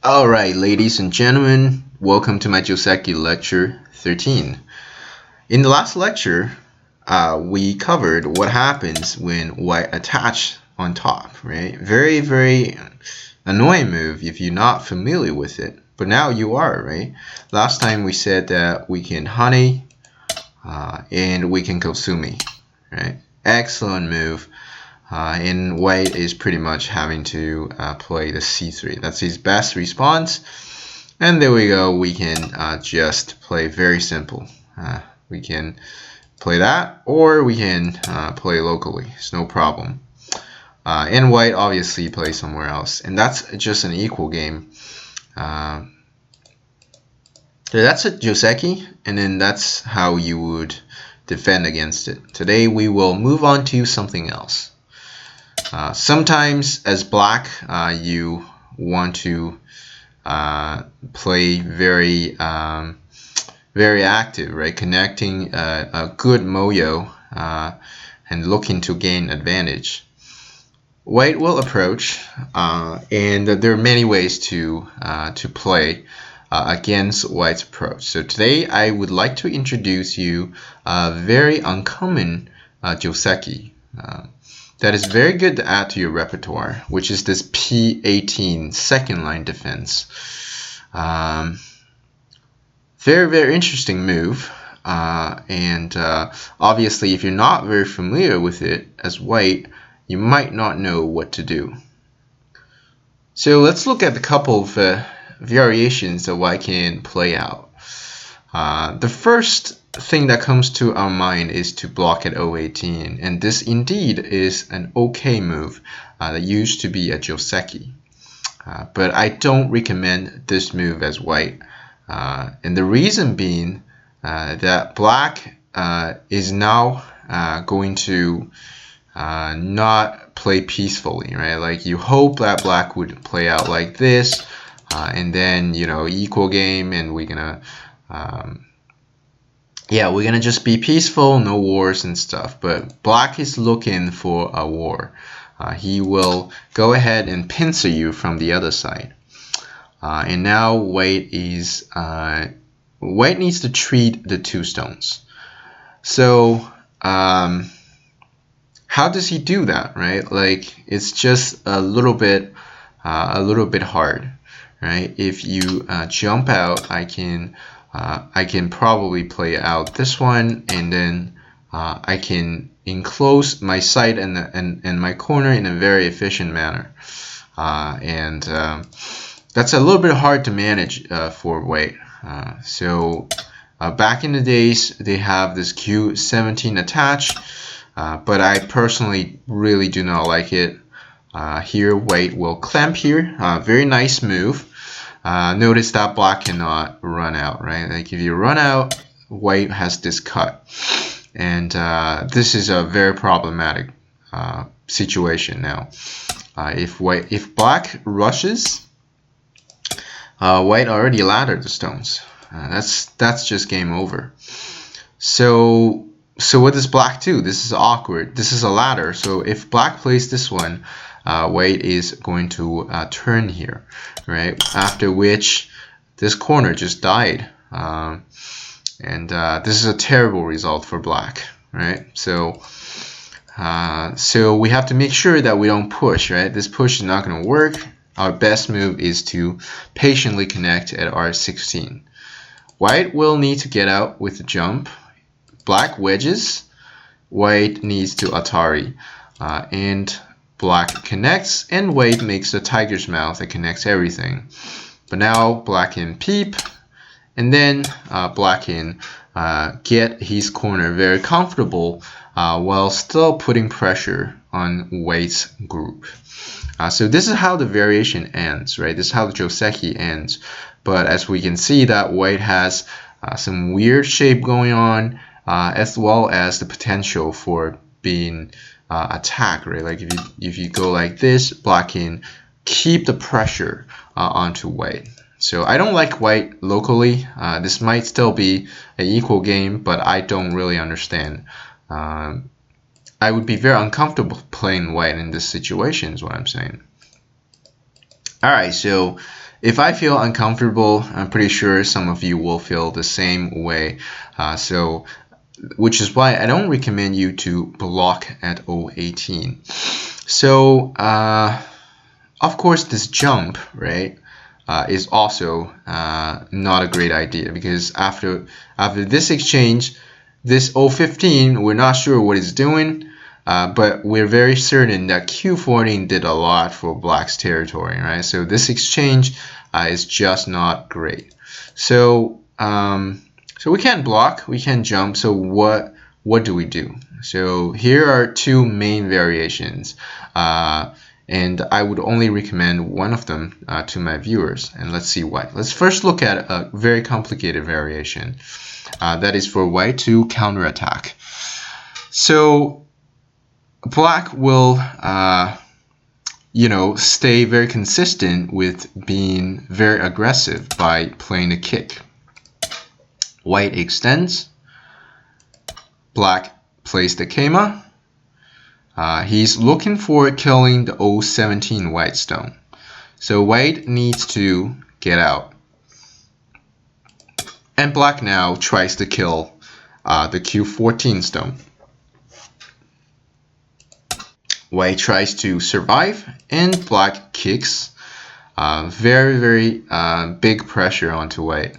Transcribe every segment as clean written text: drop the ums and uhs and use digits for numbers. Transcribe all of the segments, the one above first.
Alright, ladies and gentlemen, welcome to my Joseki lecture 13. In the last lecture, we covered what happens when white attach on top, right? Very, very annoying move if you're not familiar with it, but now you are, right? Last time we said that we can honey and we can kosumi, right? Excellent move. And white is pretty much having to play the c3. That's his best response. And there we go. We can just play very simple. We can play that, or we can play locally. It's no problem. And white obviously plays somewhere else. And that's just an equal game. So that's a Joseki, and then that's how you would defend against it. Today we will move on to something else. Sometimes as black, you want to play very very active, right? Connecting a good moyo and looking to gain advantage. White will approach, and there are many ways to play against white's approach. So today I would like to introduce you a very uncommon Joseki. That is very good to add to your repertoire, which is this P18 second line defense. Very, very interesting move. And obviously, if you're not very familiar with it as white, you might not know what to do. So let's look at a couple of variations that white can play out. The first thing that comes to our mind is to block at 018, and this indeed is an okay move that used to be a Joseki, but I don't recommend this move as white, and the reason being that black is now going to not play peacefully, right? Like you hope that black would play out like this, and then equal game, and we're gonna we're gonna just be peaceful, no wars and stuff. But black is looking for a war. He will go ahead and pincer you from the other side. And now white needs to treat the two stones. So how does he do that, right? Like it's just a little bit hard, right? If you jump out, I can probably play out this one, and then I can enclose my side and my corner in a very efficient manner. And that's a little bit hard to manage for white. So back in the days, they have this Q17 attached, but I personally really do not like it. Here, white will clamp here. Very nice move. Notice that black cannot run out, right? Like if you run out, white has this cut. And this is a very problematic situation now. If black rushes, white already laddered the stones. That's just game over. So what does black do? This is awkward. This is a ladder. So if black plays this one, white is going to turn here, right? After which this corner just died. And this is a terrible result for black, right? So we have to make sure that we don't push, right? This push is not going to work. Our best move is to patiently connect at R16. White will need to get out with the jump. Black wedges. White needs to Atari. And black connects, and white makes the tiger's mouth that connects everything. But now black can peep, and then black can get his corner very comfortable while still putting pressure on white's group. So this is how the variation ends, right? This is how the Joseki ends. But as we can see, that white has some weird shape going on, as well as the potential for being attacked, right? Like if you go like this, black can keep the pressure onto white. So I don't like white locally. This might still be an equal game, but I don't really understand. I would be very uncomfortable playing white in this situation is what I'm saying. Alright, so if I feel uncomfortable, I'm pretty sure some of you will feel the same way. Which is why I don't recommend you to block at 018. So, of course, this jump, right, is also not a great idea, because after this exchange, this 015, we're not sure what it's doing, but we're very certain that Q14 did a lot for Black's territory, right? So this exchange is just not great. So so we can't block, we can't jump. So what do we do? So here are two main variations. And I would only recommend one of them to my viewers, and let's see why. Let's first look at a very complicated variation. That is for white to counterattack. So Black will stay very consistent with being very aggressive by playing a kick. White extends, Black plays the Keima. He's looking for killing the 017 white stone. So white needs to get out. And Black now tries to kill the Q14 stone. White tries to survive, and Black kicks. Very, very big pressure onto White.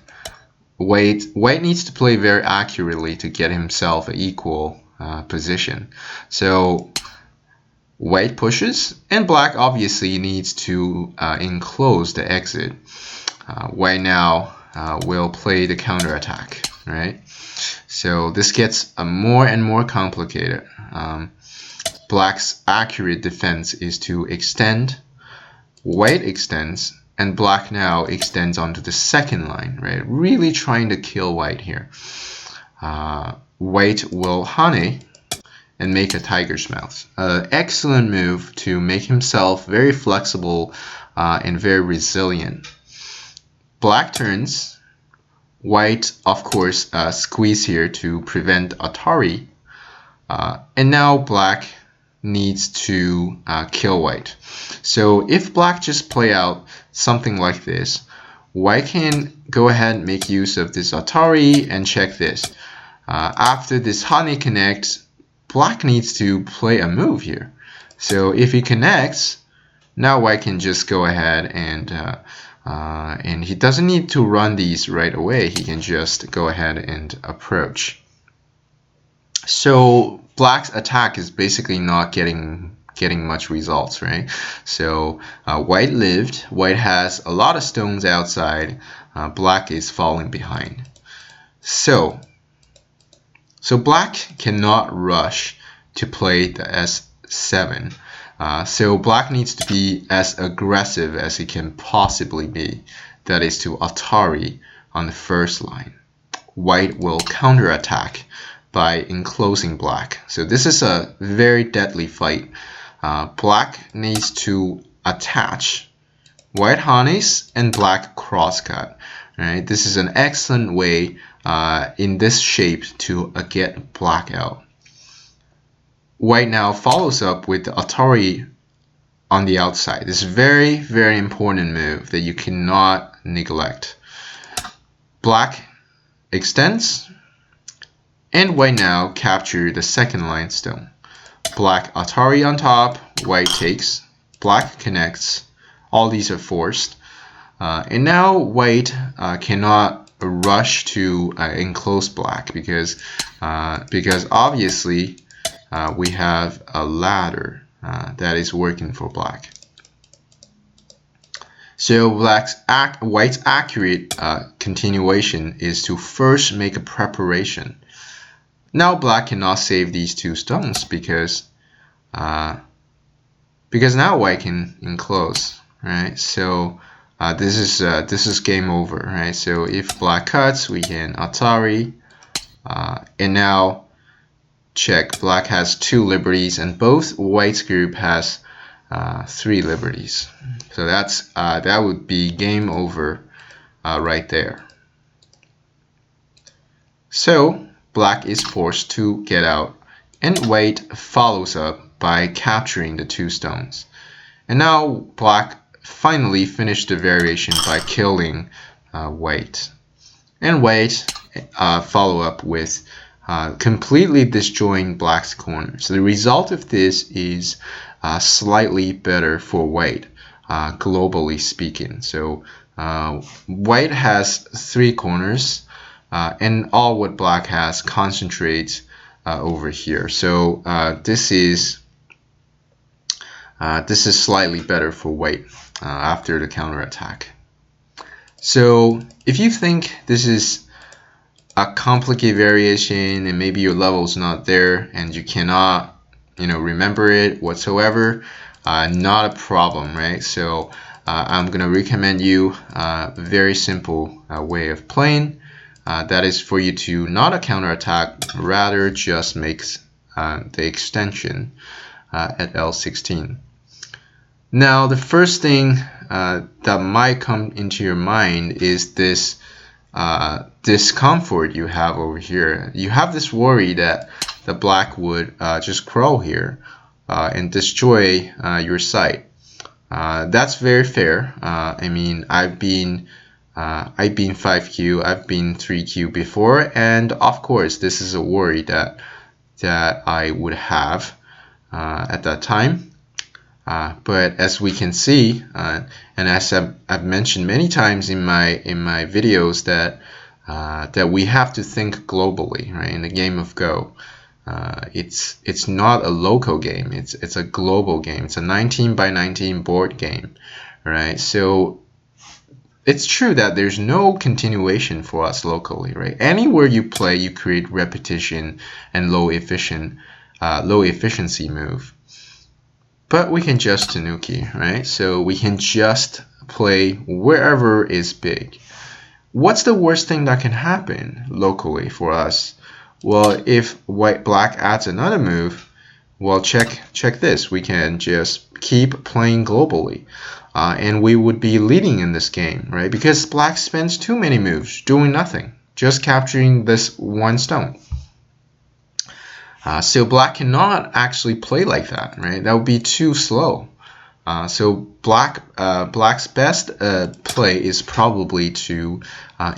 White needs to play very accurately to get himself an equal position. So White pushes, and Black obviously needs to enclose the exit. White now will play the counterattack, right? So this gets more and more complicated. Black's accurate defense is to extend. White extends, and Black now extends onto the second line, right? Really trying to kill White here. White will Hane and make a tiger's mouth. Excellent move to make himself very flexible and very resilient. Black turns. White, of course, squeeze here to prevent Atari. And now Black needs to kill White. So if Black just play out something like this, White can go ahead and make use of this Atari and check this. After this Hane connects, Black needs to play a move here. So if he connects, now White can just go ahead and he doesn't need to run these right away. He can just go ahead and approach. So Black's attack is basically not getting much results, right? So White lived. White has a lot of stones outside. Black is falling behind. So Black cannot rush to play the S7. So Black needs to be as aggressive as he can possibly be. That is to Atari on the first line. White will counterattack by enclosing Black. So this is a very deadly fight. Black needs to attach. White Hanes and Black crosscut. Right? This is an excellent way in this shape to get Black out. White now follows up with the Atari on the outside. This is very, very important move that you cannot neglect. Black extends, and White now capture the second line stone. Black Atari on top, White takes, Black connects. All these are forced. And now White cannot rush to enclose Black because obviously we have a ladder that is working for Black. So White's accurate continuation is to first make a preparation. Now Black cannot save these two stones because now White can enclose, right? So this is game over, right? So if Black cuts, we can Atari, and now check. Black has 2 liberties, and both White's group has 3 liberties. So that would be game over right there. So Black is forced to get out, and White follows up by capturing the 2 stones. And now Black finally finish the variation by killing white. And white follow up with completely disjoin black's corner. So the result of this is slightly better for white, globally speaking. So white has 3 corners, and all what black has concentrates over here. So this is slightly better for white after the counterattack. So if you think this is a complicated variation and maybe your level is not there and you cannot remember it whatsoever, not a problem, right? So I'm gonna recommend you a very simple way of playing. That is for you to not a counterattack, rather just makes the extension at L16. Now the first thing that might come into your mind is this discomfort you have over here. You have this worry that the black would just crawl here and destroy your site. That's very fair. I mean, I've been 5Q, I've been 3Q before, and of course this is a worry that I would have at that time. But as we can see, and as I've mentioned many times in my videos, that we have to think globally, right? In the game of Go, it's not a local game; it's a global game. It's a 19 by 19 board game, right? So it's true that there's no continuation for us locally, right? Anywhere you play, you create repetition and low efficiency move. But we can just Tanuki, right? So we can just play wherever is big. What's the worst thing that can happen locally for us? Well, if black adds another move, well, check this. We can just keep playing globally. And we would be leading in this game, right? Because black spends too many moves doing nothing, just capturing this 1 stone. So black cannot actually play like that, right? That would be too slow. So black's best play is probably to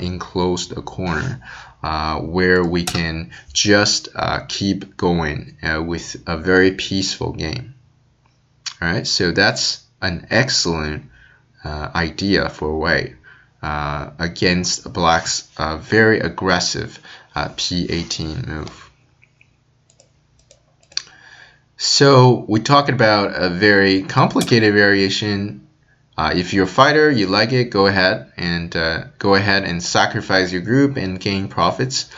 enclose the corner, where we can just keep going with a very peaceful game. All right, so that's an excellent idea for white against black's very aggressive P18 move. So we talked about a very complicated variation. If you're a fighter, you like it, go ahead and sacrifice your group and gain profits.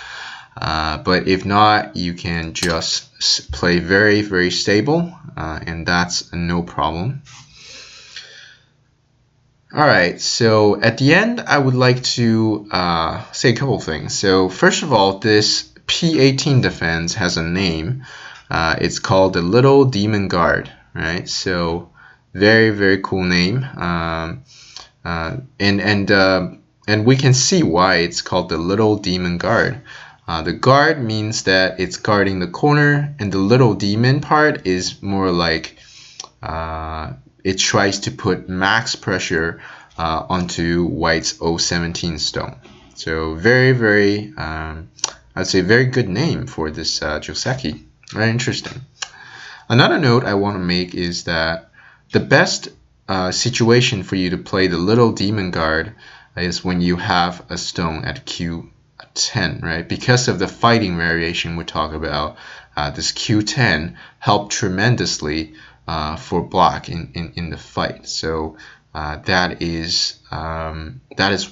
But if not, you can just play very, very stable, and that's no problem. All right, so at the end, I would like to say a couple things. So first of all, this P18 defense has a name. It's called the Little Demon Guard, right? So very, very cool name. And we can see why it's called the Little Demon Guard. The guard means that it's guarding the corner, and the little demon part is more like it tries to put max pressure onto white's 017 stone. So very, very, I'd say very good name for this Joseki. Very interesting. Another note I want to make is that the best situation for you to play the Little Demon Guard is when you have a stone at Q10, right? Because of the fighting variation we talk about, this Q10 helped tremendously for black in the fight. So that is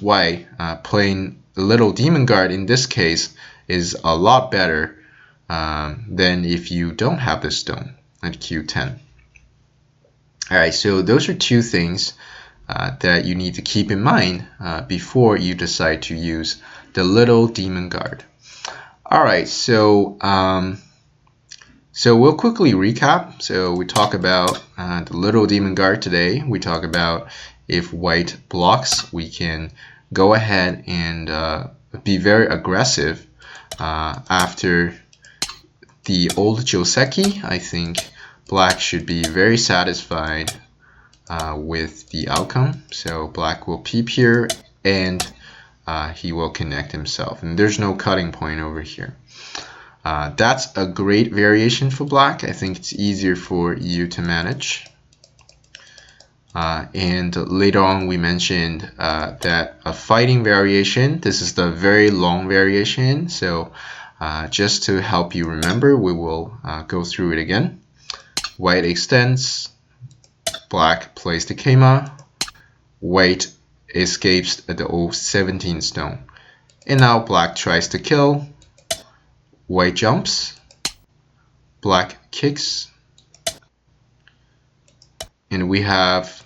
why playing the Little Demon Guard in this case is a lot better than if you don't have the stone at Q10. Alright, so those are 2 things that you need to keep in mind before you decide to use the Little Demon Guard. Alright, so we'll quickly recap. So we talk about the Little Demon Guard today. We talk about if white blocks, we can go ahead and be very aggressive after the old Joseki. I think black should be very satisfied with the outcome. So black will peep here, and he will connect himself. And there's no cutting point over here. That's a great variation for black. I think it's easier for you to manage. And later on we mentioned that a fighting variation, this is the very long variation, so just to help you remember, we will go through it again. White extends, black plays the Keima, white escapes the 17 stone, and now black tries to kill, white jumps, black kicks, and we have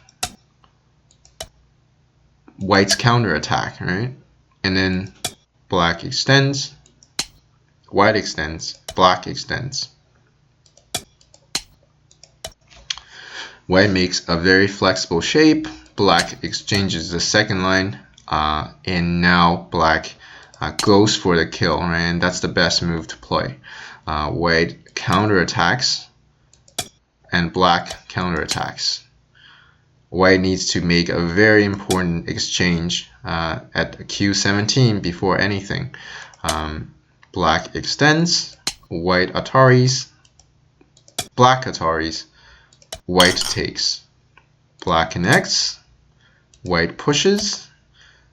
white's counterattack, right? And then black extends, white extends, black extends. White makes a very flexible shape, black exchanges the second line, and now black goes for the kill, right? And that's the best move to play. White counterattacks, and black counterattacks. White needs to make a very important exchange at Q17 before anything. Black extends, white Ataris, black Ataris, white takes. Black connects, white pushes,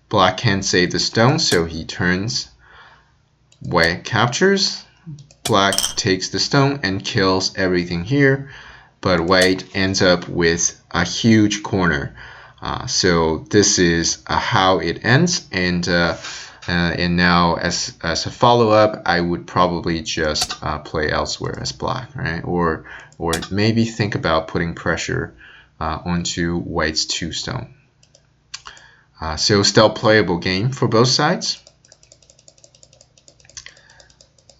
black can't save the stone, so he turns. White captures, black takes the stone and kills everything here, but white ends up with a huge corner. So this is how it ends, and now as a follow-up, I would probably just play elsewhere as black, right? Or maybe think about putting pressure onto white's 2 stone. So still playable game for both sides.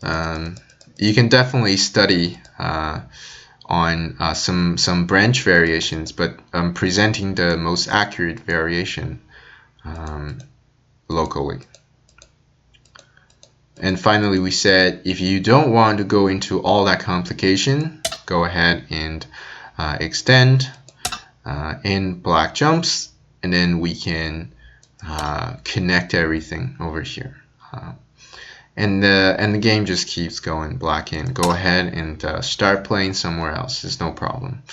You can definitely study on some branch variations, but I'm presenting the most accurate variation locally. And finally, we said if you don't want to go into all that complication, go ahead and extend in black jumps, and then we can connect everything over here. And the game just keeps going black in. Go ahead and start playing somewhere else. There's no problem.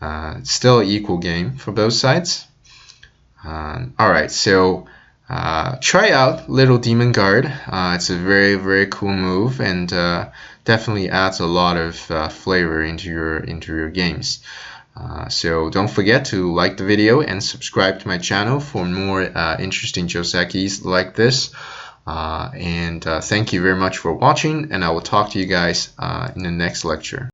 It's still an equal game for both sides. Alright, so try out Little Demon Guard. It's a very, very cool move, and definitely adds a lot of flavor into your games. So don't forget to like the video and subscribe to my channel for more interesting Josekis like this. Thank you very much for watching, and I will talk to you guys in the next lecture.